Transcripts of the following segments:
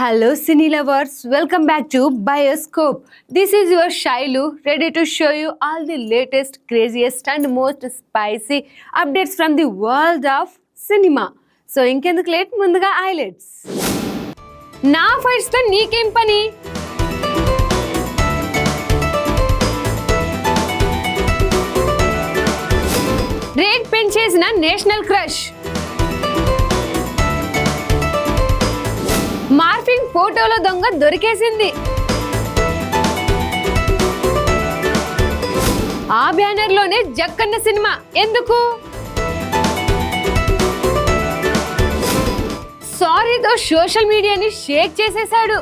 Hello, cine lovers. Welcome back to Bioscope. This is your Shailu, ready to show you all the latest, craziest, and most spicy updates from the world of cinema. So, ఇంకెందుకు late ముందుగా highlights. నా fights తో నీకేం పని? Rate పెంచేసిన national crush. Morphing ఫోటోలో దొంగ దొరికేసింది. ఆ బ్యానర్ లోనే జక్కన్న సినిమా ఎందుకు? సారీతో సోషల్ మీడియాని షేక్ చేసేశాడు.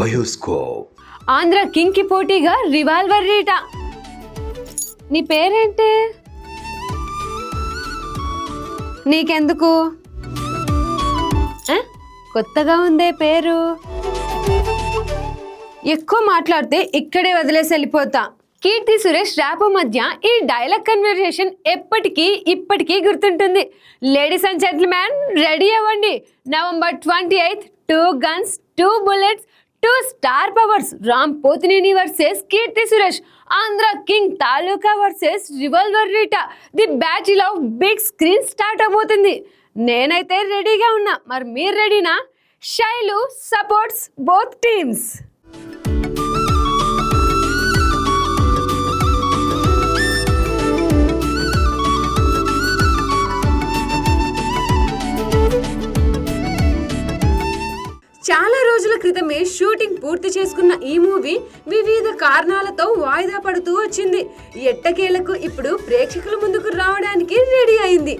బయోస్కోప్. ఆంధ్ర కింగ్ కి పోటీగా రివాల్వర్ రీటా. నీ పేరేంటి? నీకెందుకు? కొత్తగా ఉందే పేరు. ఎక్కువ మాట్లాడితే ఇక్కడే వదిలేసి వెళ్ళిపోతా. కీర్తి సురేష్ ర్యాప్ మధ్య ఈ డైలాగ్ కన్వర్సేషన్ ఇప్పటికీ గుర్తుంటుంది. లేడీస్ అండ్ జెంటిల్మెన్ రెడీ అవ్వండి. November 28th 2 guns 2 bullets 2 star powers. Ram Pothineni versus Keerthy Suresh. Andhra King Taluka versus Revolver Rita. The battle of big screen start అవబోతుంది. నేనైతే రెడీగా ఉన్నా. మరి మీరు రెడీనా? Shailu supports both teams. చాలా రోజుల క్రితమే షూటింగ్ పూర్తి చేసుకున్న ఈ మూవీ వివిధ కారణాలతో వాయిదా పడుతూ వచ్చింది. ఎట్టకేలకు ఇప్పుడు ప్రేక్షకుల ముందుకు రావడానికి రెడీ అయింది.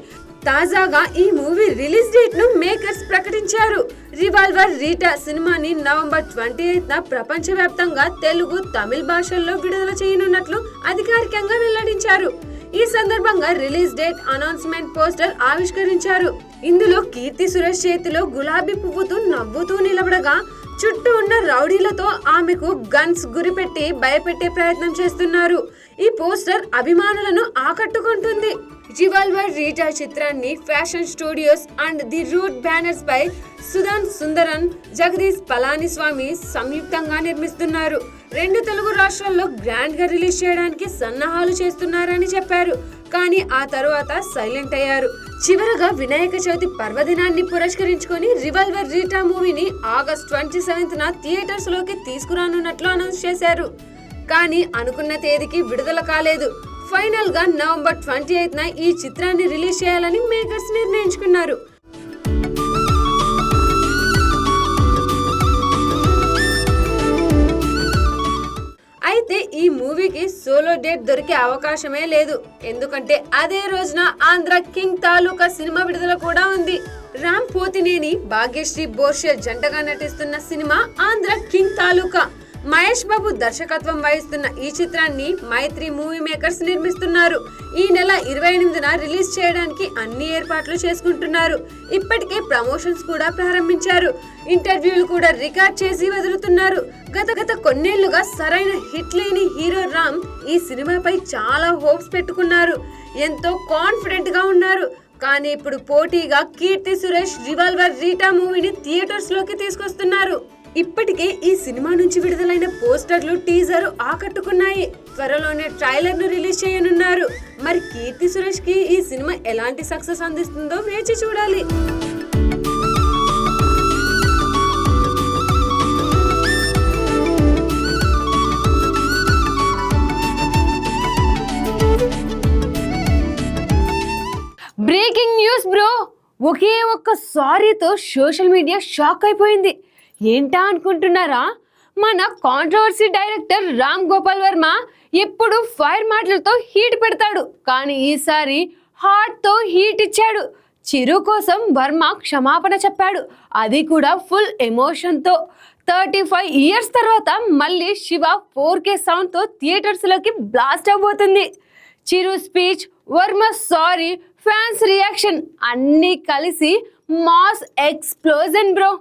తాజాగా ఈ మూవీ రిలీజ్ డేట్ ను మేకర్స్ ప్రకటించారు. రివాల్వర్ రీటా సినిమాని November 28న ప్రపంచవ్యాప్తంగా తెలుగు, తమిళ భాషల్లో విడుదల చేయనున్నట్లు అధికారికంగా వెల్లడించారు. ఈ సందర్భంగా రిలీజ్ డేట్ అనౌన్స్మెంట్ పోస్టర్ ఆవిష్కరించారు. ఇందులో కీర్తి సురేష్ చేతిలో గులాబీ పువ్వుతో నవ్వుతూ నిలబడగా చుట్టూ ఉన్న రౌడీలతో ఆమెకు గన్స్ గురిపెట్టి భయపెట్టే ప్రయత్నం చేస్తున్నారు. ఈ పోస్టర్ అభిమానులను ఆకట్టుకుంటుంది. రివాల్వర్ రీటా చిత్రాన్ని fashion studios and the route banners పై సుధాన్ సుందరన్, జగదీష్ పళనిస్వామి సంయుక్తంగా నిర్మిస్తున్నారు. 2 తెలుగు రాష్ట్రాల్లో గ్రాండ్ గా రిలీజ్ చేయడానికి సన్నాహాలు చేస్తున్నారని చెప్పారు. కానీ ఆ తరువాత సైలెంట్ అయ్యారు. చివరగా వినాయక చవితి పర్వదినాన్ని పురస్కరించుకొని రివాల్వర్ రీటా మూవీని August 27న థియేటర్స్ లోకి తీసుకురానున్నట్లు అనౌన్స్ చేశారు. కానీ అనుకున్న తేదీకి విడుదల కాలేదు. ఫైనల్ గా November 28న ఈ చిత్రాన్ని రిలీజ్ చేయాలని మేకర్స్ నిర్ణయించుకున్నారు. అయితే ఈ మూవీకి సోలో డేట్ దొరికే అవకాశమే లేదు. ఎందుకంటే అదే రోజున ఆంధ్ర కింగ్ తాలూకా సినిమా విడుదల కూడా ఉంది. రామ్ పోతినేని, భాగ్యశ్రీ బోర్షే జంటగా నటిస్తున్న సినిమా ఆంధ్ర కింగ్ తాలూకా. మహేష్ బాబు దర్శకత్వం వహిస్తున్న ఈ చిత్రాన్ని మైత్రి మూవీ మేకర్స్ నిర్మిస్తున్నారు. ఈ నెల 28న రిలీజ్ చేయడానికి అన్ని ఏర్పాట్లు చేసుకుంటున్నారు. ఇప్పటికే ప్రమోషన్స్ కూడా ప్రారంభించారు. ఇంటర్వ్యూలు కూడా రికార్డ్ చేసి వదులుతున్నారు. గత కొన్నేళ్లుగా సరైన హిట్ లేని హీరో రామ్ ఈ సినిమాపై చాలా హోప్స్ పెట్టుకున్నారు. ఎంతో కాన్ఫిడెంట్ గా ఉన్నారు. కానీ ఇప్పుడు పోటీగా కీర్తి సురేష్ రివాల్వర్ రీటా మూవీని థియేటర్స్ లోకి తీసుకొస్తున్నారు. ఇప్పటికే ఈ సినిమా నుంచి విడుదలైన పోస్టర్లు, టీజర్ ఆకట్టుకున్నాయి. త్వరలోనే ట్రైలర్ ను రిలీజ్ చేయనున్నారు. మరి కీర్తి సురేష్ కి ఈ సినిమా ఎలాంటి సక్సెస్ అందిస్తుందో వేచి చూడాలి. Breaking news bro. ఒకే ఒక్క సారీతో సోషల్ మీడియా షాక్ అయిపోయింది. ఏంటా అనుకుంటున్నారా? మన కాంట్రవర్సీ డైరెక్టర్ రామ్ గోపాల్ వర్మ ఎప్పుడు ఫైర్ మాటలతో హీట్ పెడతాడు. కానీ ఈసారి హార్ట్ తో హీట్ ఇచ్చాడు. చిరు కోసం వర్మ క్షమాపణ చెప్పాడు. అది కూడా ఫుల్ ఎమోషన్తో. 35 years తర్వాత మళ్ళీ శివ 4K సౌండ్తో థియేటర్స్ లోకి బ్లాస్ట్ అవబోతుంది. Chiru speech, Varma sorry, fans reaction అన్నీ కలిసి మాస్ ఎక్స్ప్లోజన్ బ్రో.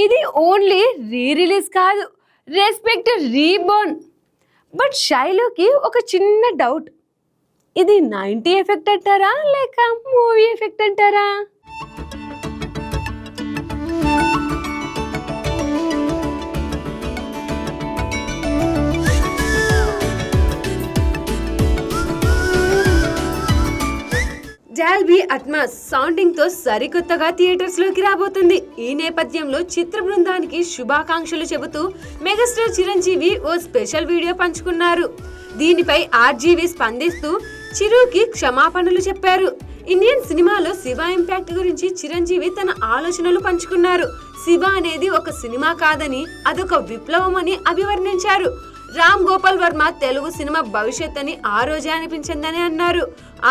ఇది ఓన్లీ రిలీజ్ కాదు, రెస్పెక్ట్ రీబోర్న్. బట్ శైలుకి ఒక చిన్న డౌట్, ఇది 90 ఎఫెక్ట్ అంటారా లేక మూవీ ఎఫెక్ట్ అంటారా? డాల్బీ అట్మాస్ సౌండింగ్ తో సరికొత్తగా థియేటర్స్ లోకి రాబోతుంది. ఈ నేపథ్యంలో చిత్ర బృందానికి శుభాకాంక్షలు చెబుతూ మెగాస్టార్ చిరంజీవి ఓ స్పెషల్ వీడియో పంచుకున్నారు. దీనిపై ఆర్జీవి స్పందిస్తూ చిరుకి క్షమాపణలు చెప్పారు. ఇండియన్ సినిమాలో శివ ఇంపాక్ట్ గురించి చిరంజీవి తన ఆలోచనలు పంచుకున్నారు. శివ అనేది ఒక సినిమా కాదని, అదొక విప్లవం అని అభివర్ణించారు. రామ్ గోపాల్ వర్మ తెలుగు సినిమా భవిష్యత్ అని ఆ రోజే అనిపించిందని అన్నారు.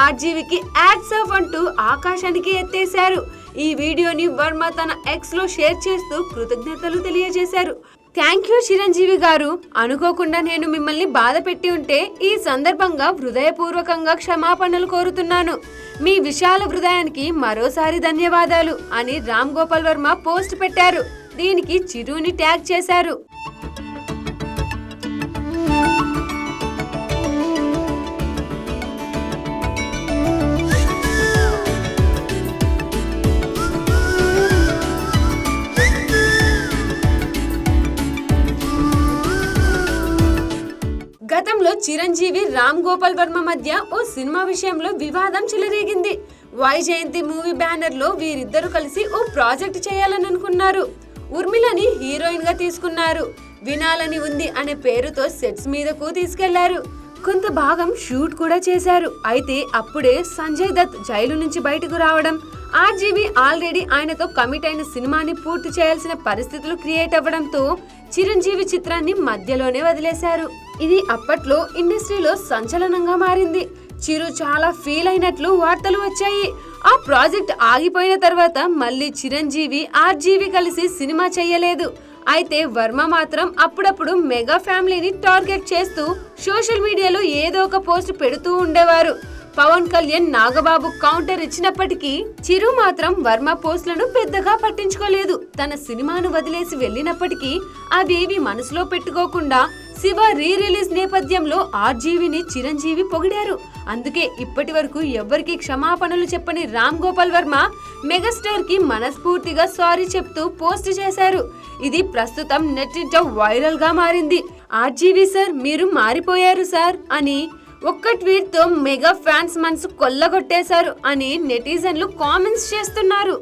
ఆర్జీవికి యాడ్స్ ఆఫ్ అంటూ ఆకాశానికి ఎత్తేశారు. ఈ వీడియోని వర్మ తన ఎక్స్ లో షేర్ చేస్తూ కృతజ్ఞతలు తెలియజేశారు. థ్యాంక్ యూ చిరంజీవి గారు, అనుకోకుండా నేను మిమ్మల్ని బాధ పెట్టి ఉంటే ఈ సందర్భంగా హృదయపూర్వకంగా క్షమాపణలు కోరుతున్నాను. మీ విశాల హృదయానికి మరోసారి ధన్యవాదాలు అని రామ్ గోపాల్ వర్మ పోస్ట్ పెట్టారు. దీనికి చిరుని ట్యాగ్ చేశారు. గతంలో చిరంజీవి రామ్ గోపాల్ వర్మ మధ్య ఓ సినిమా విషయంలో వివాదం చెలరేగింది. వైజయంతి మూవీ బ్యానర్ లో వీరిద్దరూ కలిసి ఓ ప్రాజెక్ట్ చేయాలని అనుకున్నారు. ఉర్మిలని హీరోయిన్ గా తీసుకున్నారు. వినాలని ఉంది అనే పేరుతో సెట్స్ మీదకు తీసుకెళ్లారు. కొంత భాగం షూట్ కూడా చేశారు. అయితే అప్పుడే సంజయ్ దత్ జైలు నుంచి బయటకు రావడం, ఆర్జీవి ఆల్రెడీ ఆయనతో కమిట్ అయిన సినిమాని పూర్తి చేయాల్సిన పరిస్థితులు క్రియేట్ అవ్వడంతో చిరంజీవి చిత్రాన్ని మధ్యలోనే వదిలేశారు. ఇది అప్పట్లో ఇండస్ట్రీలో సంచలనంగా మారింది. చిరు చాలా ఫీల్ అయినట్లు వార్తలు వచ్చాయి. ఆ ప్రాజెక్ట్ ఆగిపోయిన తర్వాత మళ్ళీ చిరంజీవి ఆర్జీవి కలిసి సినిమా చేయలేదు. అయితే వర్మ మాత్రం అప్పుడప్పుడు మెగా ఫ్యామిలీని టార్గెట్ చేస్తూ సోషల్ మీడియాలో ఏదో ఒక పోస్ట్ పెడుతూ ఉండేవారు. పవన్ కళ్యాణ్ నాగబాబు కౌంటర్ ఇచ్చినప్పటికీ చిరు మాత్రం వర్మ పోస్టులను పెద్దగా పట్టించుకోలేదు. తన సినిమాను వదిలేసి వెళ్ళినప్పటికీ అవేవి మనసులో పెట్టుకోకుండా శివ రిలీజ్ నేపథ్యంలో ఆర్జీవిని చిరంజీవి పొగిడారు. అందుకే ఇప్పటి వరకు ఎవ్వరికి క్షమాపణలు చెప్పని రామ్ గోపాల్ వర్మ మెగాస్టార్ కి మనస్ఫూర్తిగా సారీ చెప్తూ పోస్ట్ చేశారు. ఇది ప్రస్తుతం నెట్టింట వైరల్ గా మారింది. ఆర్జీవి సార్, మీరు మారిపోయారు సార్ అని ఒక్క ట్వీట్ తో మెగా ఫ్యాన్స్ మనసు కొల్లగొట్టేశారు అని నెటిజన్లు కామెంట్స్ చేస్తున్నారు.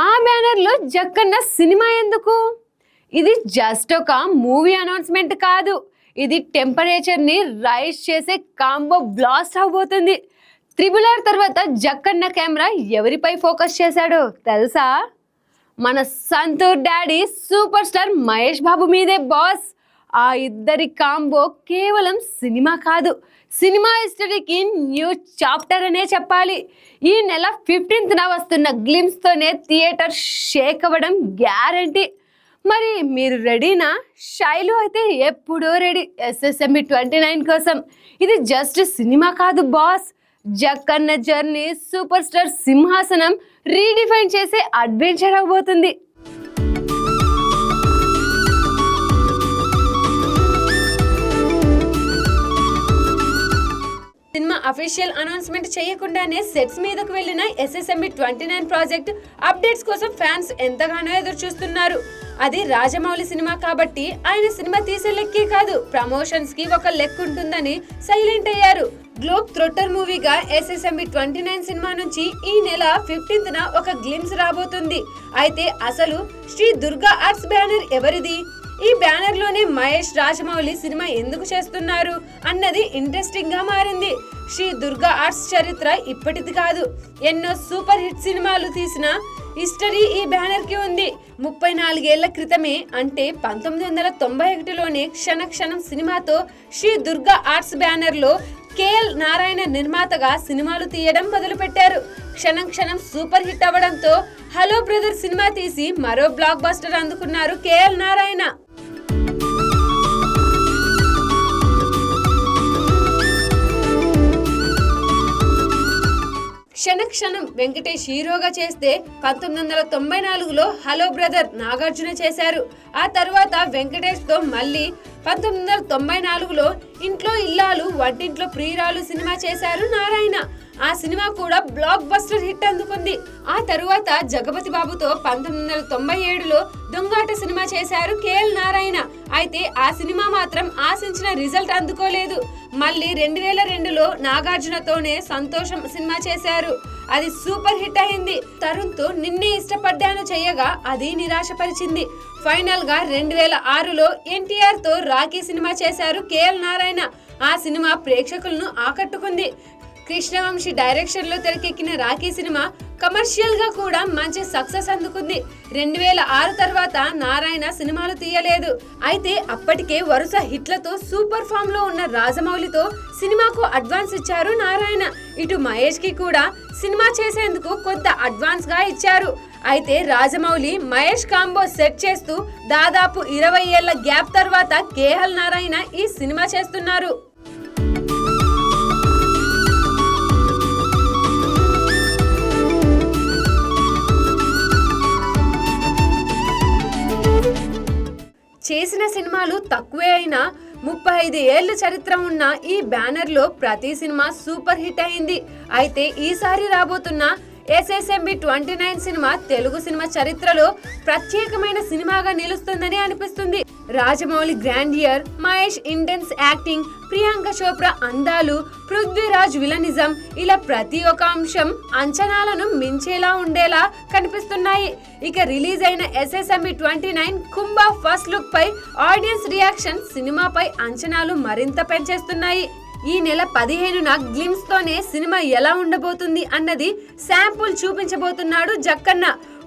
ఆ బ్యానర్ లో జక్కన్న సినిమా ఎందుకు? ఇది జస్ట్ ఒక మూవీ అనౌన్స్మెంట్ కాదు. ఇది టెంపరేచర్ ని రైజ్ చేసే కాంబో బ్లాస్ట్ అవబోతుంది. RRR తర్వాత జక్కన్న కెమెరా ఎవరిపై ఫోకస్ చేశాడో తెలుసా? మన Santoor daddy super star Mahesh Babu మీదే బాస్. ఆ ఇద్దరి కాంబో కేవలం సినిమా కాదు, సినిమా హిస్టరీకి న్యూ చాప్టర్ అనే చెప్పాలి. ఈ నెల 15న వస్తున్న గ్లిమ్స్ తోనే థియేటర్ షేక్ అవ్వడం గ్యారంటీ. మరి మీరు రెడీనా? శైలు అయితే ఎప్పుడో రెడీ SSMB 29 కోసం. ఇది జస్ట్ సినిమా కాదు boss, Jakkanna journey super star సింహాసనం రీడిఫైన్ చేసే అడ్వెంచర్ అవబోతుంది. సినిమా అఫీషియల్ అనౌన్స్మెంట్ చేయకుండానే సెట్స్ మీదకు వెళ్లిన SSMB 29 ప్రాజెక్ట్ అప్డేట్స్ కోసం ఫ్యాన్స్ ఎంతగానో ఎదురు చూస్తున్నారు. అది రాజమౌళి సినిమా కాబట్టి ఆయన సినిమా తీసే లెక్కే కాదు, ప్రమోషన్స్ కి ఒక లెక్క ఉంటుందని సైలెంట్ అయ్యారు. గ్లోబ్ థ్రొటర్ మూవీగా SSMB 29 సినిమా నుంచి ఈ నెల 15న ఒక గ్లిమ్స్ రాబోతుంది. అయితే అసలు శ్రీ దుర్గా ఆర్ట్స్ బ్యానర్ ఎవరిది? ఈ బ్యానర్ లోనే మహేష్, రాజమౌళి సినిమా ఎందుకు చేస్తున్నారు అన్నది ఇంట్రెస్టింగ్ గా మారింది. శ్రీ దుర్గా ఆర్ట్స్ చరిత్ర ఇప్పటిది కాదు, ఎన్నో సూపర్ హిట్ సినిమాలు తీసిన హిస్టరీ ఈ బ్యానర్ కి ఉంది. 34 ఏళ్ల క్రితమే అంటే 1991లోనే క్షణ క్షణం సినిమాతో శ్రీ దుర్గా ఆర్ట్స్ బ్యానర్ లో KL నారాయణ నిర్మాతగా సినిమాలు తీయడం మొదలు పెట్టారు. క్షణం క్షణం సూపర్ హిట్ అవ్వడంతో హలో బ్రదర్ సినిమా తీసి మరో బ్లాక్ బస్టర్ అందుకున్నారు KL నారాయణ. క్షణం వెంకటేష్ హీరోగా చేస్తే 1994లో హలో బ్రదర్ నాగార్జున చేశారు. ఆ తర్వాత వెంకటేష్ తో మళ్ళీ 1994లో ఇంట్లో ఇల్లాలు వంటింట్లో ప్రియురాలు సినిమా చేశారు నారాయణ. ఆ సినిమా కూడా బ్లాక్ బస్టర్ హిట్ అందుకుంది. ఆ తరువాత జగపతి బాబుతో 1997లో దొంగాట సినిమా చేశారు కేఎల్ నారాయణ. అయితే ఆ సినిమా మాత్రం ఆశించిన రిజల్ట్ అందుకోలేదు. మళ్ళీ 2002లో నాగార్జునతోనే సంతోషం సినిమా చేశారు. అది సూపర్ హిట్ అయింది. తరుణ్ తో నిన్నే ఇష్టపడ్డాను చేయగా అది నిరాశపరిచింది. ఫైనల్ గా 2006లో ఎన్టీఆర్ తో రాఖీ సినిమా చేశారు కేఎల్ నారాయణ. ఆ సినిమా ప్రేక్షకులను ఆకట్టుకుంది. కృష్ణవంశీ డైరెక్షన్ లో తెరకెక్కిన రాఖీ సినిమా కమర్షియల్ గా కూడా మంచి సక్సెస్ అందుకుంది. 2006 తర్వాత నారాయణ సినిమాలు తీయలేదు. అయితే అప్పటికే వరుస హిట్లతో సూపర్ ఫామ్ లో ఉన్న రాజమౌళితో సినిమాకు అడ్వాన్స్ ఇచ్చారు నారాయణ. ఇటు మహేష్ కి కూడా సినిమా చేసేందుకు కొంత అడ్వాన్స్ గా ఇచ్చారు. అయితే రాజమౌళి మహేష్ కాంబో సెట్ చేస్తూ దాదాపు 20 ఏళ్ల గ్యాప్ తర్వాత కేఎల్ నారాయణ ఈ సినిమా చేస్తున్నారు. చేసిన సినిమాలు తక్కువే అయినా 35 ఏళ్ల చరిత్ర ఉన్న ఈ బ్యానర్ లో ప్రతి సినిమా సూపర్ హిట్ అయింది. అయితే ఈసారి రాబోతున్న SSMB 29 సినిమా తెలుగు సినిమా చరిత్రలో ప్రత్యేకమైన సినిమాగా నిలుస్తుందని అనిపిస్తుంది. Rajamouli grandeur, Mahesh intense acting, Priyanka Chopra అందాలు, పృథ్వీరాజ్ విలనిజం ఇలా ప్రతి ఒక్క అంశం అంచనాలను మించేలా ఉండేలా కనిపిస్తున్నాయి. ఇక రిలీజ్ అయిన SSMB 29 కుంభా ఫస్ట్ లుక్ పై ఆడియన్స్ రియాక్షన్ సినిమాపై అంచనాలు మరింత పెంచేస్తున్నాయి. ఈ నెల 15న గ్లిమ్స్ తోనే సినిమా ఎలా ఉండబోతుంది అన్నది శాంపుల్ చూపించబోతున్నాడు జక్కన్న.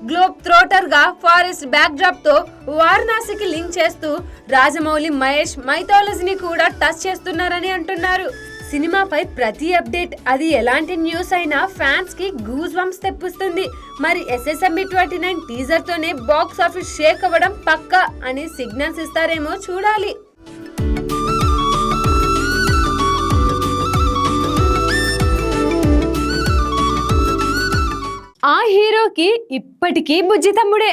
గ్లోబ్ థ్రోటర్ గా ఫారెస్ట్ బ్యాక్ డ్రాప్ తో వారణాసికి లింక్ చేస్తూ రాజమౌళి, మహేష్ మైథాలజీని కూడా టచ్ చేస్తున్నారని అంటున్నారు. సినిమాపై ప్రతి అప్డేట్ అది ఎలాంటి న్యూస్ అయినా ఫ్యాన్స్ కి గూస్ బంప్స్ తెప్పిస్తుంది. మరి SSMB 29 టీజర్ తోనే బాక్స్ ఆఫీస్ షేక్ అవ్వడం పక్కా అని సిగ్నల్స్ ఇస్తారేమో చూడాలి. ఆ హీరోకి ఇప్పటికీ బుజ్జి తమ్ముడే.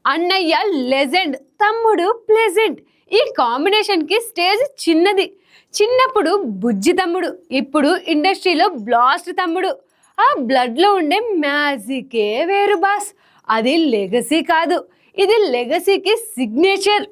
అన్నయ్య లెజెండ్, తమ్ముడు ప్లెజెంట్. ఈ కాంబినేషన్ కి స్టేజ్ చిన్నది. చిన్నప్పుడు బుజ్జి తమ్ముడు, ఇప్పుడు ఇండస్ట్రీలో బ్లాస్ట్ తమ్ముడు. ఆ బ్లడ్ లో ఉండే మ్యాజికే వేరు బాస్. అది లెగసీ కాదు, ఇది లెగసీకి సిగ్నేచర్.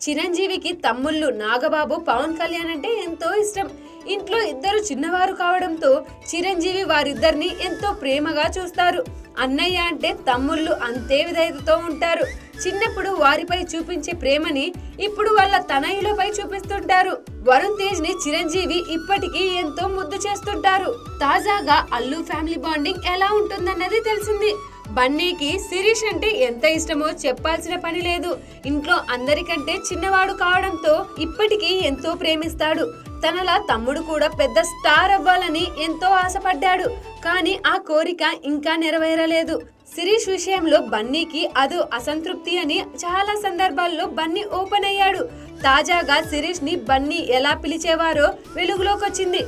చిరంజీవికి తమ్ముళ్ళు నాగబాబు, పవన్ కళ్యాణ్ అంటే ఎంతో ఇష్టం. ఇంట్లో ఇద్దరు చిన్నవారు కావడంతో చిరంజీవి వారిద్దరిని ఎంతో ప్రేమగా చూస్తారు. అన్నయ్య అంటే తమ్ముళ్ళు అంతే విధేయతతో ఉంటారు. చిన్నప్పుడు వారిపై చూపించే ప్రేమని ఇప్పుడు వాళ్ళ తనయులపై చూపిస్తుంటారు. వరుణ్ తేజ్ ని చిరంజీవి ఇప్పటికీ ఎంతో ముద్దు చేస్తుంటారు. తాజాగా అల్లు ఫ్యామిలీ బాండింగ్ ఎలా ఉంటుందన్నది తెలిసింది. బన్నీకి శిరీష్ అంటే ఎంత ఇష్టమో చెప్పాల్సిన పని లేదు. ఇంట్లో అందరికంటే చిన్నవాడు కావడంతో ఇప్పటికీ ఎంతో ప్రేమిస్తాడు. తనలా తమ్ముడు కూడా పెద్ద స్టార్ అవ్వాలని ఎంతో ఆశపడ్డాడు. కానీ ఆ కోరిక ఇంకా నెరవేరలేదు. శిరీష్ విషయంలో బన్నీకి అదో అసంతృప్తి అని చాలా సందర్భాల్లో బన్నీ ఓపెన్ అయ్యాడు. తాజాగా శిరీష్ ని బన్నీ ఎలా పిలిచేవారో వెలుగులోకొచ్చింది.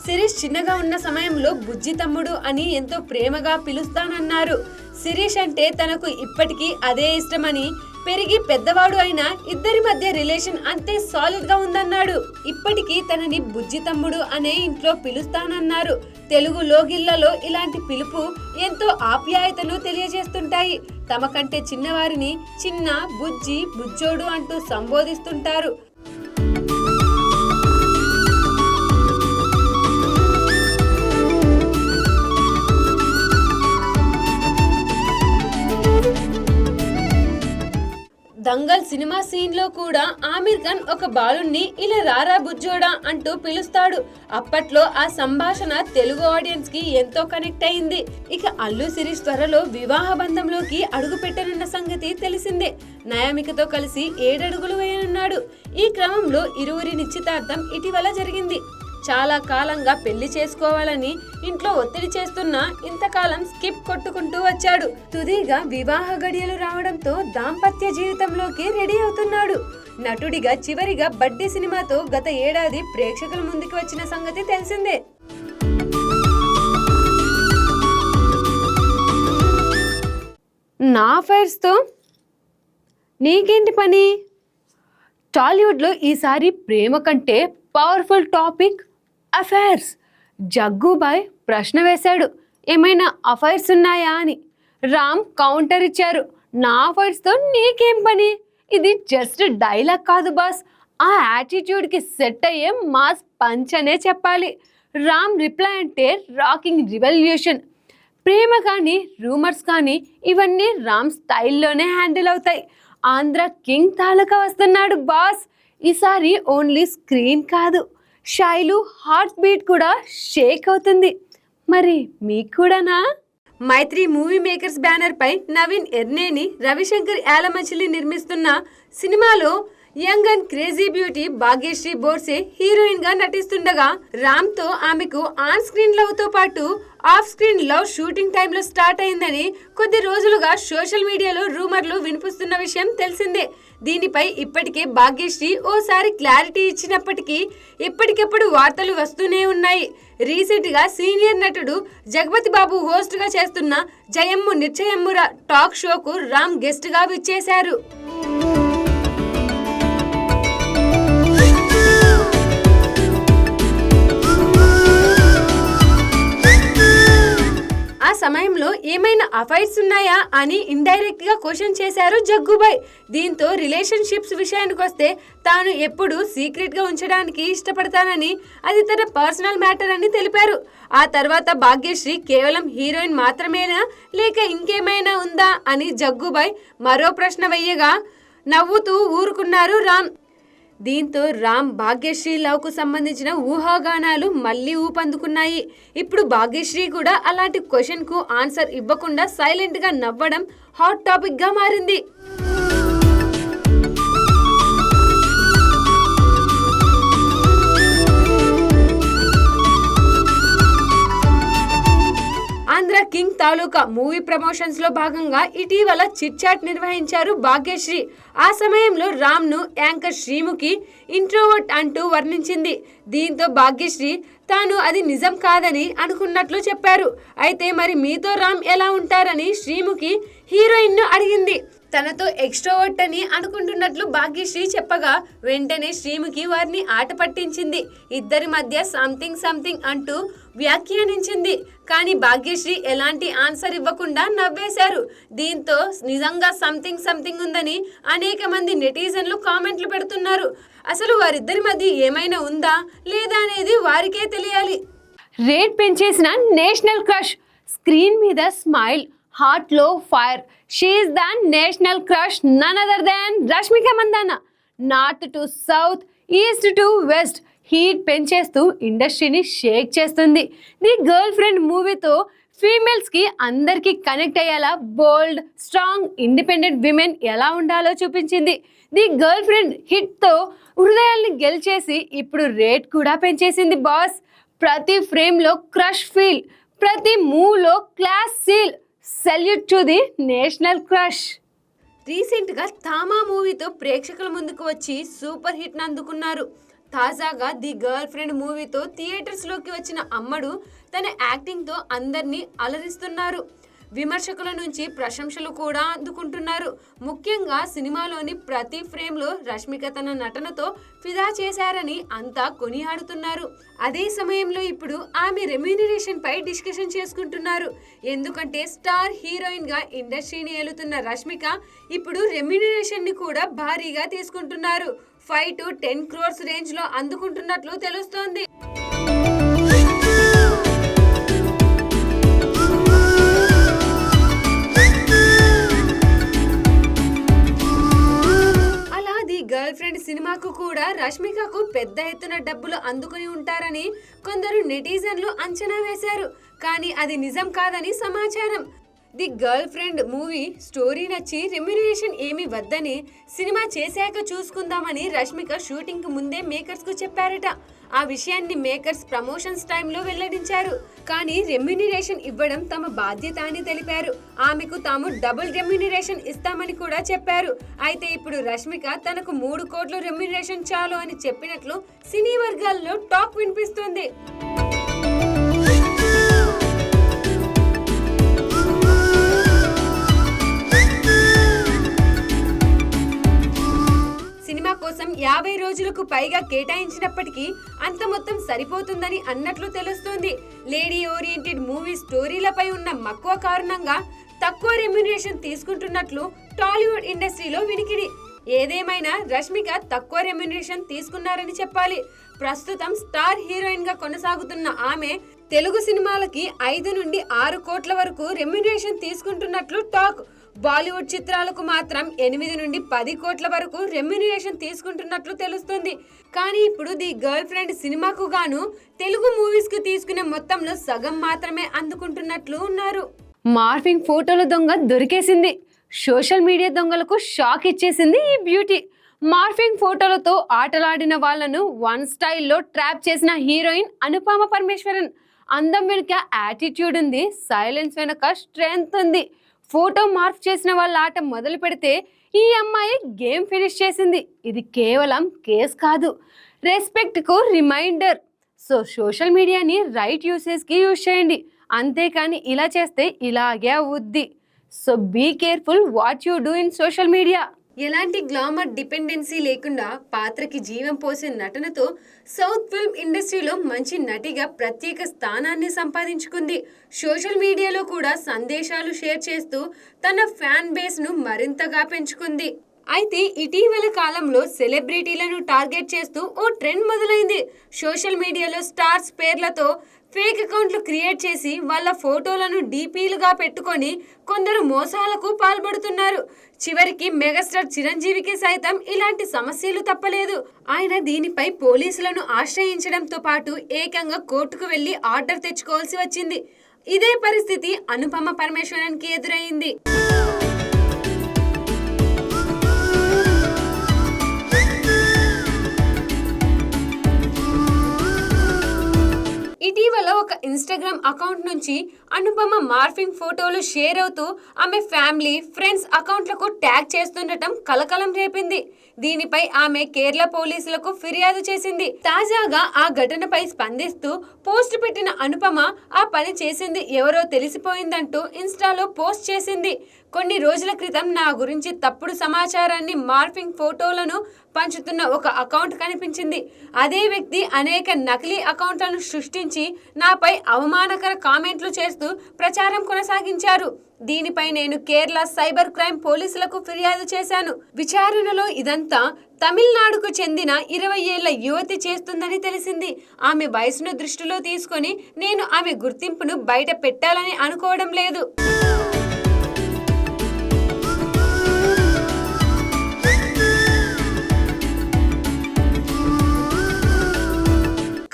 శిరీష్ చిన్నగా ఉన్న సమయంలో బుజ్జి తమ్ముడు అని ఎంతో ప్రేమగా పిలుస్తానన్నారు. శిరీష్ అంటే తనకు ఇప్పటికీ అదే ఇష్టమని, పెరిగి పెద్దవాడు అయినా ఇద్దరి మధ్య రిలేషన్ అంతే సాలిడ్ గా ఉందన్నాడు. ఇప్పటికీ తనని బుజ్జి తమ్ముడు అనే ఇంట్లో పిలుస్తానన్నారు. తెలుగు లోగిళ్లలో ఇలాంటి పిలుపు ఎంతో ఆప్యాయతను తెలియజేస్తుంటాయి. తమ కంటే చిన్నవారిని చిన్న, బుజ్జి, బుజ్జోడు అంటూ సంబోధిస్తుంటారు. దంగల్ సినిమా సీన్ లో కూడా ఆమిర్ ఖాన్ ఒక బాలుణ్ణి ఇలా రారా బుజ్జోడా అంటూ పిలుస్తాడు. అప్పట్లో ఆ సంభాషణ తెలుగు ఆడియన్స్ కి ఎంతో కనెక్ట్ అయింది. ఇక అల్లు శిరీష్ త్వరలో వివాహ బంధంలోకి అడుగు పెట్టనున్న సంగతి తెలిసిందే. నయామికతో కలిసి 7 అడుగులు వేయనున్నాడు. ఈ క్రమంలో ఇరువురి నిశ్చితార్థం ఇటీవల జరిగింది. చాలా కాలంగా పెళ్లి చేసుకోవాలని ఇంట్లో ఒత్తిడి చేస్తున్నా ఇంతకాలం స్కిప్ కొట్టుకుంటూ వచ్చాడు. తుదిగా వివాహ గడియలు రావడంతో దాంపత్య జీవితంలోకి రెడీ అవుతున్నాడు. నటుడిగా చివరిగా బడ్డీ సినిమాతో గత ఏడాది ప్రేక్షకుల ముందుకు వచ్చిన సంగతి తెలిసిందే. నా అఫైర్స్తో నీకేంటి పని? టాలీవుడ్లో ఈసారి ప్రేమ కంటే పవర్ఫుల్ టాపిక్ అఫైర్స్. జగ్గుబాయ్ ప్రశ్న వేశాడు, ఏమైనా అఫైర్స్ ఉన్నాయా అని. రామ్ కౌంటర్ ఇచ్చారు, నా అఫైర్స్తో నీకేం పని? ఇది జస్ట్ డైలాగ్ కాదు బాస్, ఆ యాటిట్యూడ్కి సెట్ అయ్యే మాస్ పంచ్ అనే చెప్పాలి. రామ్ రిప్లై అంటే రాకింగ్ రివల్యూషన్. ప్రేమ కానీ రూమర్స్ కానీ ఇవన్నీ రామ్ స్టైల్లోనే హ్యాండిల్ అవుతాయి. ఆంధ్ర కింగ్ తాలూకా వస్తున్నాడు బాస్. ఈసారి ఓన్లీ స్క్రీన్ కాదు, శైలు హార్ట్ బీట్ కూడా షేక్ అవుతుంది. మరి మీకు కూడానా? మైత్రి మూవీ మేకర్స్ బ్యానర్ పై నవీన్ ఎర్నేని, రవిశంకర్ యాలమచిలి నిర్మిస్తున్న సినిమాలో young and crazy beauty Bhagyashri Borse heroine గా నటిస్తుండగా రామ్ తో ఆమెకు ఆన్ స్క్రీన్ లవ్ తో పాటు ఆఫ్ స్క్రీన్ లవ్ షూటింగ్ టైంలో స్టార్ట్ అయిందని కొద్ది రోజులుగా సోషల్ మీడియాలో రూమర్లు వినిపిస్తున్న విషయం తెలిసిందే. దీనిపై ఇప్పటికే భాగ్యశ్రీ ఓసారి క్లారిటీ ఇచ్చినప్పటికీ ఎప్పటికెప్పుడు వార్తలు వస్తూనే ఉన్నాయి. రీసెంట్ గా సీనియర్ నటుడు జగపతి బాబు హోస్ట్ గా చేస్తున్న జయమ్ము నిశ్చయమ్ముర టాక్ షోకు రామ్ గెస్ట్ గా విచ్చేశారు. ఆ సమయంలో ఏమైనా అఫైర్స్ ఉన్నాయా అని ఇండైరెక్ట్ గా క్వశ్చన్ చేశారు జగ్గుబాయ్. దీంతో రిలేషన్షిప్స్ విషయానికి వస్తే తాను ఎప్పుడు సీక్రెట్ గా ఉంచడానికి ఇష్టపడతానని, అది తన పర్సనల్ మ్యాటర్ అని తెలిపారు. ఆ తర్వాత భాగ్యశ్రీ కేవలం హీరోయిన్ మాత్రమేనా లేక ఇంకేమైనా ఉందా అని జగ్గుబాయ్ మరో ప్రశ్న వేయగా నవ్వుతూ ఊరుకున్నారు రామ్. దీంతో రామ్ భాగ్యశ్రీ లవ్ కు సంబంధించిన ఊహాగానాలు మళ్ళీ ఊపందుకున్నాయి. ఇప్పుడు భాగ్యశ్రీ కూడా అలాంటి క్వశ్చన్ కు ఆన్సర్ ఇవ్వకుండా సైలెంట్ గా నవ్వడం హాట్ టాపిక్ గా మారింది. ఆంధ్ర కింగ్ తాలూకా మూవీ ప్రమోషన్స్ లో భాగంగా ఇటీవల చిట్ చాట్ నిర్వహించారు భాగ్యశ్రీ. ఆ సమయంలో రామ్ ను యాంకర్ శ్రీముఖి ఇంట్రోవర్ట్ అంటూ వర్ణించింది. దీంతో భాగ్యశ్రీ తాను అది నిజం కాదని అనుకున్నట్లు చెప్పారు. అయితే మరి మీతో రామ్ ఎలా ఉంటారని శ్రీముఖి హీరోయిన్ ను అడిగింది. తనతో ఎక్స్ట్రోవర్ట్ అని అనుకుంటున్నట్లు భాగ్యశ్రీ చెప్పగా వెంటనే శ్రీముఖి వారిని ఆట పట్టించింది. ఇద్దరి మధ్య సంథింగ్ అంటూ వ్యాఖ్యానించింది. కానీ భాగ్యశ్రీ ఎలాంటి ఆన్సర్ ఇవ్వకుండా నవ్వేశారు. దీంతో నిజంగా సంథింగ్ ఉందని అనేక మంది నెటిజన్లు కామెంట్లు పెడుతున్నారు. అసలు వారిద్దరి మధ్య ఏమైనా ఉందా లేదా అనేది వారికే తెలియాలి. రేట్ పెంచేసిన నేషనల్ క్రష్, స్క్రీన్ మీద స్మైల్, హార్ట్ లో fire. She is the national crush, none other than Rashmika Mandanna. North to south, east to west heat పెంచేస్తూ ఇండస్ట్రీని షేక్ చేస్తుంది. ది గర్ల్ ఫ్రెండ్ మూవీతో ఫీమేల్స్ కి అందరికీ కనెక్ట్ అయ్యేలా బోల్డ్, స్ట్రాంగ్, ఇండిపెండెంట్ విమెన్ ఎలా ఉండాలో చూపించింది. ది గర్ల్ ఫ్రెండ్ హిట్ తో హృదయాల్ని గెలిచేసి ఇప్పుడు రేట్ కూడా పెంచేసింది బాస్. ప్రతి ఫ్రేమ్ లో క్రష్ ఫీల్, ప్రతి మూవ్ లో class seal. Salute to the national crush. Recent గా థామా మూవీతో ప్రేక్షకుల ముందుకు వచ్చి సూపర్ హిట్ అందుకున్నారు. తాజాగా ది గర్ల్ ఫ్రెండ్ మూవీతో థియేటర్స్ లోకి వచ్చిన అమ్మడు తన యాక్టింగ్ తో అందరినీ అలరిస్తున్నారు. విమర్శకుల నుంచి ప్రశంసలు కూడా అందుకుంటున్నారు. ముఖ్యంగా సినిమాలోని ప్రతి ఫ్రేమ్ లో రష్మిక తన నటనతో ఫిదా చేశారని అంతా కొనియాడుతున్నారు. అదే సమయంలో ఇప్పుడు ఆమె రెమ్యూనరేషన్ పై డిస్కషన్ చేసుకుంటున్నారు. ఎందుకంటే స్టార్ హీరోయిన్ గా ఇండస్ట్రీని ఏలుతున్న రష్మిక ఇప్పుడు రెమ్యూనరేషన్ ని కూడా భారీగా తీసుకుంటున్నారు. 5 to 10 crores రేంజ్ లో అందుకుంటున్నట్లు తెలుస్తోంది. గర్ల్ ఫ్రెండ్ సినిమాకు కూడా రష్మికకు పెద్ద ఎత్తున డబ్బులు అందుకుని ఉంటారని కొందరు నెటిజన్లు అంచనా వేశారు. కానీ అది నిజం కాదని సమాచారం. The girl friend movie story నచ్చి రెమ్యునరేషన్ ఏమి వద్దని సినిమా చేశాక చూసుకుందామని రష్మిక షూటింగ్ కు ముందే మేకర్స్ కు చెప్పారట. ఆ విషయాన్ని మేకర్స్ ప్రమోషన్స్ టైంలో వెల్లడించారు. కానీ రెమ్యునరేషన్ ఇవ్వడం తమ బాధ్యత అని తెలిపారు. ఆమెకు తాము డబుల్ రెమ్యునరేషన్ ఇస్తామని కూడా చెప్పారు. అయితే ఇప్పుడు రష్మిక తనకు 3 కోట్ల రెమ్యునరేషన్ చాలు అని చెప్పినట్లు సినీ వర్గాల్లో టాక్ వినిపిస్తుంది. సినిమా కోసం 50 రోజులకు పైగా కేటాయించినప్పటికీ అంత మొత్తం సరిపోతుందని అన్నట్లు తెలుస్తోంది. లేడీ ఓరియంటెడ్ మూవీ స్టోరీలపై ఉన్న మక్కువ కారణంగా తక్కువ రెమ్యునరేషన్ తీసుకుంటున్నట్లు టాలీవుడ్ ఇండస్ట్రీలో వినికిడి. ఏదేమైనా రష్మిక తక్కువ రెమ్యునరేషన్ తీసుకున్నారని చెప్పాలి. ప్రస్తుతం స్టార్ హీరోయిన్ గా కొనసాగుతున్న ఆమె తెలుగు సినిమాలకి 5 నుండి 6 కోట్ల వరకు రెమ్యునరేషన్ తీసుకుంటున్నట్లు టాక్. బాలీవుడ్ చిత్రాలకు మాత్రం 8 నుండి 10 కోట్ల వరకు రెమ్యునరేషన్ తీసుకుంటున్నట్లు తెలుస్తుంది. కానీ ఇప్పుడు ది గర్ల్ ఫ్రెండ్ సినిమాకు గాను తెలుగు మూవీస్ కు తీసుకునే మొత్తంలో సగం మాత్రమే అందుకుంటున్నట్లు ఉన్నారు. మార్ఫింగ్ ఫోటోల దొంగ దొరికేసింది. సోషల్ మీడియా దొంగలకు షాక్ ఇచ్చేసింది ఈ బ్యూటీ. మార్ఫింగ్ ఫోటోలతో ఆటలాడిన వాళ్లను వన్ స్టైల్లో ట్రాప్ చేసిన హీరోయిన్ అనుపమ పరమేశ్వరన్. అందం వెనుక యాటిట్యూడ్ ఉంది, సైలెన్స్ వెనుక స్ట్రెంగ్త్ ఉంది. ఫోటో మార్ఫ్ చేసిన వాళ్ళ ఆట మొదలు పెడితే ఈ అమ్మాయి గేమ్ ఫినిష్ చేసింది. ఇది కేవలం కేస్ కాదు, రెస్పెక్ట్కు రిమైండర్. సో సోషల్ మీడియాని రైట్ యూసేజ్కి యూజ్ చేయండి, అంతేకాని ఇలా చేస్తే ఇలాగే అవుద్ది. So be careful what you do in social media. ఎలాంటి గ్లామర్ డిపెండెన్సీ లేకుండా పాత్రకి జీవం పోసే నటనతో సౌత్ ఫిల్మ్ ఇండస్ట్రీలో మంచి నటిగా ప్రత్యేక స్థానాన్ని సంపాదించుకుంది. సోషల్ మీడియాలో కూడా సందేశాలు షేర్ చేస్తూ తన ఫ్యాన్ బేస్ను మరింతగా పెంచుకుంది. అయితే ఇటీవల కాలంలో సెలబ్రిటీలను టార్గెట్ చేస్తూ ఓ ట్రెండ్ మొదలైంది. సోషల్ మీడియాలో స్టార్స్ పేర్లతో ఫేక్ అకౌంట్లు క్రియేట్ చేసి వాళ్ళ ఫోటోలను డీపీలుగా పెట్టుకొని కొందరు మోసాలకు పాల్పడుతున్నారు. చివరికి మెగాస్టార్ చిరంజీవికి సైతం ఇలాంటి సమస్యలు తప్పలేదు. ఆయన దీనిపై పోలీసులను ఆశ్రయించడంతో పాటు ఏకంగా కోర్టుకు వెళ్లి ఆర్డర్ తెచ్చుకోవాల్సి వచ్చింది. ఇదే పరిస్థితి అనుపమ పరమేశ్వరన్ కి ఎదురైంది. ఇటీవల ఒక ఇన్స్టాగ్రామ్ అకౌంట్ నుంచి అనుపమ మార్ఫింగ్ ఫోటోలు షేర్ అవుతూ ఆమె ఫ్యామిలీ, ఫ్రెండ్స్ అకౌంట్లకు ట్యాగ్ చేస్తుండటం కలకలం రేపింది. దీనిపై ఆమె కేరళ పోలీసులకు ఫిర్యాదు చేసింది. తాజాగా ఆ ఘటనపై స్పందిస్తూ పోస్ట్ పెట్టిన అనుపమ ఆ పని చేసింది ఎవరో తెలిసిపోయిందంటూ ఇన్స్టాలో పోస్ట్ చేసింది. కొన్ని రోజుల క్రితం నా గురించి తప్పుడు సమాచారాన్ని మార్ఫింగ్ ఫోటోలను పంచుతున్న ఒక అకౌంట్ కనిపించింది. అదే వ్యక్తి అనేక నకిలీ అకౌంట్లను సృష్టించి నాపై అవమానకర కామెంట్లు చేస్తూ ప్రచారం కొనసాగించారు. దీనిపై నేను కేరళ సైబర్ క్రైమ్ పోలీసులకు ఫిర్యాదు చేశాను. విచారణలో ఇదంతా తమిళనాడుకు చెందిన 20 ఏళ్ల యువతి చేస్తుందని తెలిసింది. ఆమె వయసును దృష్టిలో తీసుకొని నేను ఆమె గుర్తింపును బయట పెట్టాలని అనుకోవడం లేదు.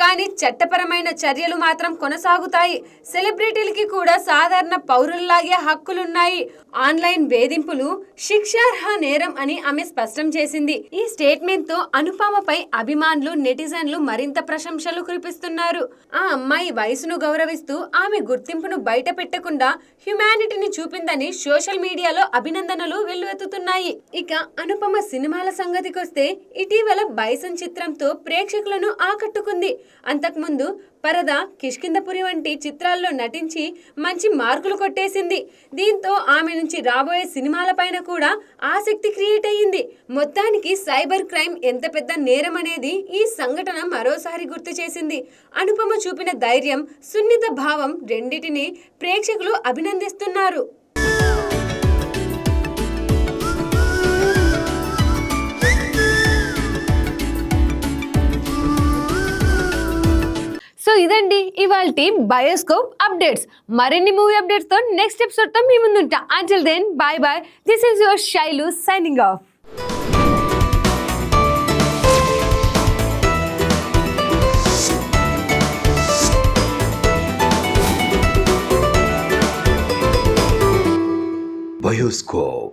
కానీ చట్టపరమైన చర్యలు మాత్రం కొనసాగుతాయి. సెలబ్రిటీలకి కూడా సాధారణ పౌరుల్లాగే హక్కులున్నాయి. ఆన్లైన్ వేధింపులు శిక్షార్హ నేరం అని ఆమె స్పష్టం చేసింది. ఈ స్టేట్మెంట్ తో అనుపమపై అభిమానులు, నెటిజన్లు మరింత ప్రశంసలు కురిపిస్తున్నారు. ఆ అమ్మాయి వయసును గౌరవిస్తూ ఆమె గుర్తింపును బయట పెట్టకుండా హ్యుమానిటీని చూపిందని సోషల్ మీడియాలో అభినందనలు వెల్లువెత్తుతున్నాయి. ఇక అనుపమ సినిమాల సంగతికొస్తే ఇటీవల బైసన్ చిత్రంతో ప్రేక్షకులను ఆకట్టుకుంది. అంతకుముందు పరద, కిష్కింధపురి వంటి చిత్రాల్లో నటించి మంచి మార్కులు కొట్టేసింది. దీంతో ఆమె నుంచి రాబోయే సినిమాలపైన కూడా ఆసక్తి క్రియేట్ అయ్యింది. మొత్తానికి సైబర్ క్రైమ్ ఎంత పెద్ద నేరం అనేది ఈ సంఘటన మరోసారి గుర్తు చేసింది. అనుపమ చూపిన ధైర్యం, సున్నిత భావం రెండిటిని ప్రేక్షకులు అభినందిస్తున్నారు. సో ఇదండి ఇవాల్టి బయోస్కోప్ అప్డేట్స్. మరిన్ని మూవీ అప్డేట్స్ తో నెక్స్ట్ ఎపిసోడ్ తో మీ ముందుంటా. Until then bye bye. This is your Shailu signing off. Bioscope.